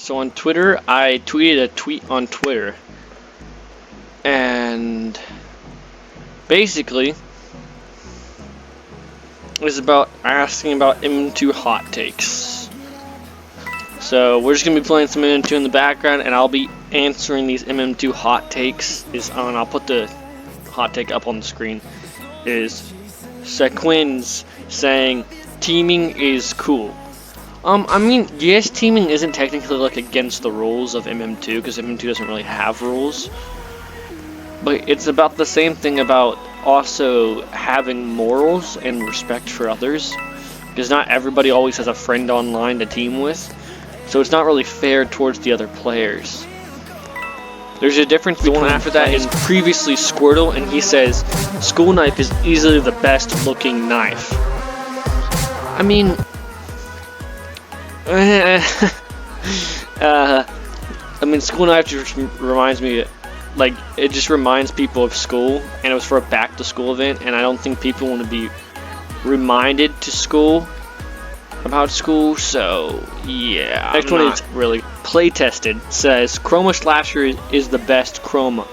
So on Twitter, I tweeted a tweet on Twitter, and basically it was about asking about Mm2 Hottakes. So we're just gonna be playing some MM2 in the background, and I'll be answering these MM2 Hottakes. I'll put the hot take up on the screen. Is Sequins saying teaming is cool? I mean, yes, teaming isn't technically like against the rules of MM2 because MM2 doesn't really have rules, but it's about the same thing about also having morals and respect for others, because not everybody always has a friend online to team with, so it's not really fair towards the other players. There's a difference. The one after that is previously Squirtle, and he says school knife is easily the best looking knife. I mean, school knife just reminds me, like, it just reminds people of school, and it was for a back to school event, and I don't think people want to be reminded to school about school, so yeah. Next one is really play tested. Says Chroma Slasher is the best Chroma.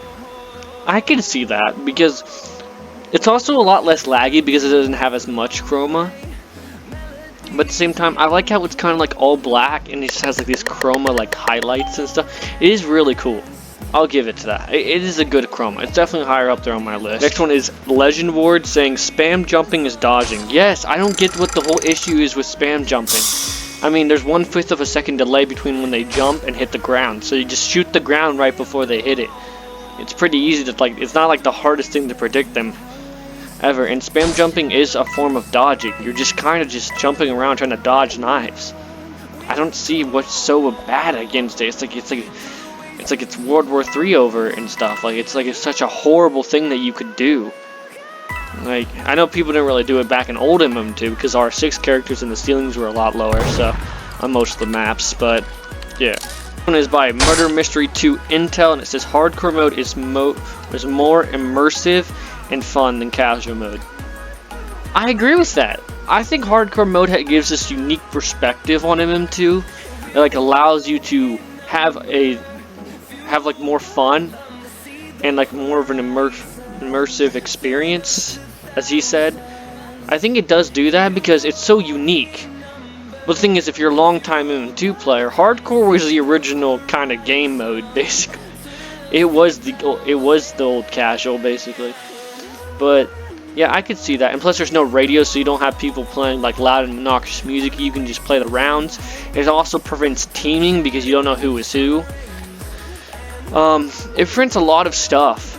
I can see that because it's also a lot less laggy because it doesn't have as much Chroma. But at the same time, I like how it's kind of like all black and it just has like these chroma like highlights and stuff. It is really cool. I'll give it to that. It is a good chroma. It's definitely higher up there on my list. Next one is Legend Ward saying spam jumping is dodging. Yes, I don't get what the whole issue is with spam jumping. I mean, there's 1/5 of a second delay between when they jump and hit the ground. So you just shoot the ground right before they hit it. It's pretty easy to, like, it's not like the hardest thing to predict them ever, and spam jumping is a form of dodging. You're just kind of just jumping around trying to dodge knives. I don't see what's so bad against it. It's like it's World War III over and stuff. Like it's such a horrible thing that you could do. Like, I know people didn't really do it back in old MM2 because our 6 characters and the ceilings were a lot lower, so on most of the maps. But yeah. One is by Murder Mystery 2 Intel, and it says hardcore mode is more immersive and fun than casual mode. I agree with that. I think hardcore mode gives this unique perspective on MM2. It like allows you to have like more fun and like more of an immersive experience, as he said. I think it does do that because it's so unique. But the thing is, if you're a long-time MM2 player, hardcore was the original kind of game mode, basically. It was the old casual, basically. But yeah, I could see that. And plus, there's no radio, so you don't have people playing like loud and obnoxious music. You can just play the rounds. It also prevents teaming because you don't know who is who. It prevents a lot of stuff.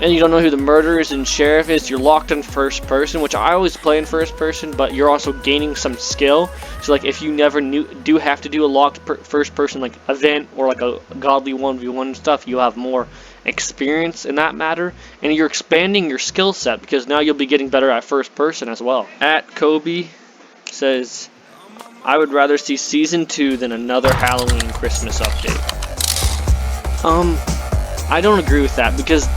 And you don't know who the murderers and sheriff is. You're locked in first person, which I always play in first person, but you're also gaining some skill. So like if you never do have to do a locked first person like event or like a godly 1v1 stuff, you have more experience in that matter, and you're expanding your skill set because now you'll be getting better at first person as well. At Kobe says, I would rather see season 2 than another Halloween Christmas update. I don't agree with that because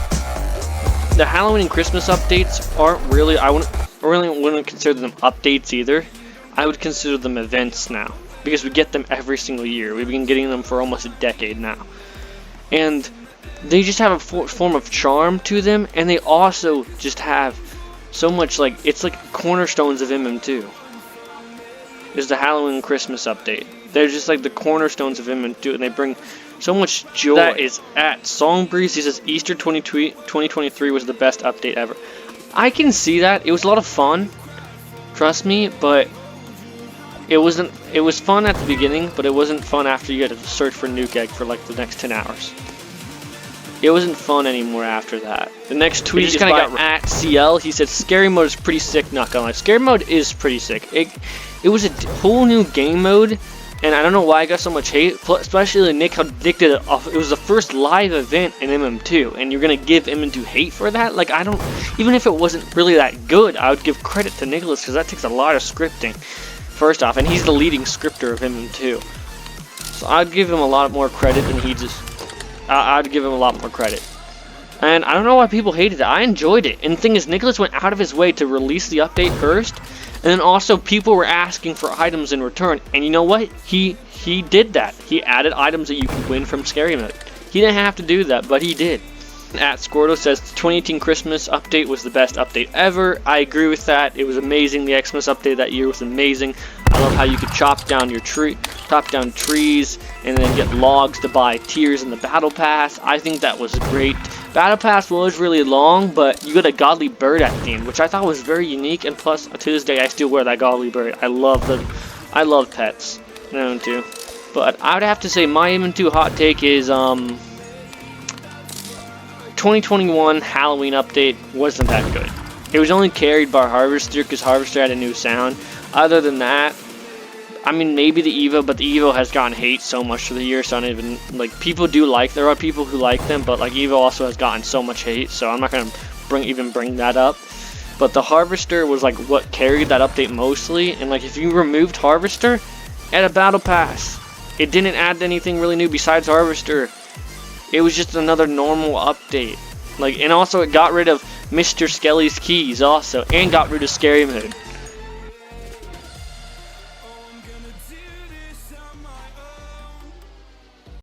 the Halloween and Christmas updates aren't really, I wouldn't consider them updates either. I would consider them events now because we get them every single year. We've been getting them for almost a decade now. And they just have a form of charm to them, and they also just have so much, like, it's like cornerstones of MM2. Is the Halloween and Christmas update. They're just like the cornerstones of MM2, and they bring so much joy. That is at Songbreeze. He says Easter 2023 was the best update ever. I can see that. It was a lot of fun, trust me, but it wasn't. It was fun at the beginning, but it wasn't fun after you had to search for Nuke Egg for like the next 10 hours. It wasn't fun anymore after that. The next tweet is by at CL. He said Scary Mode is pretty sick, not gonna lie. Scary Mode is pretty sick. It was a whole new game mode, and I don't know why I got so much hate, especially Nick, how Nick did it off. It was the first live event in MM2, and you're gonna give MM2 hate for that? Like, I don't, even if it wasn't really that good, I would give credit to Nicholas, because that takes a lot of scripting, first off, and he's the leading scripter of MM2. So I'd give him a lot more credit than he just, I'd give him a lot more credit. And I don't know why people hated it. I enjoyed it. And the thing is, Nicholas went out of his way to release the update first. And then also people were asking for items in return. And you know what? He did that. He added items that you could win from Scary Mode. He didn't have to do that, but he did. At Squirtle says the 2018 Christmas update was the best update ever. I agree with that. It was amazing. The Xmas update that year was amazing. I love how you could chop down trees and then get logs to buy tiers in the Battle Pass. I think that was great. Battle Pass was really long, but you got a godly bird at the end, which I thought was very unique. And plus, to this day, I still wear that godly bird. I love pets. No, too. But I would have to say my Mm2 hot take is 2021 Halloween update wasn't that good. It was only carried by Harvester because Harvester had a new sound. Other than that, I mean, maybe the Evo, but the Evo has gotten hate so much through the years, so I don't even, like, people do like, there are people who like them, but, like, Evo also has gotten so much hate, so I'm not going to bring that up. But the Harvester was, like, what carried that update mostly, and, like, if you removed Harvester, at a Battle Pass, it didn't add anything really new besides Harvester. It was just another normal update. Like, and also it got rid of Mr. Skelly's keys also, and got rid of Scary Mode.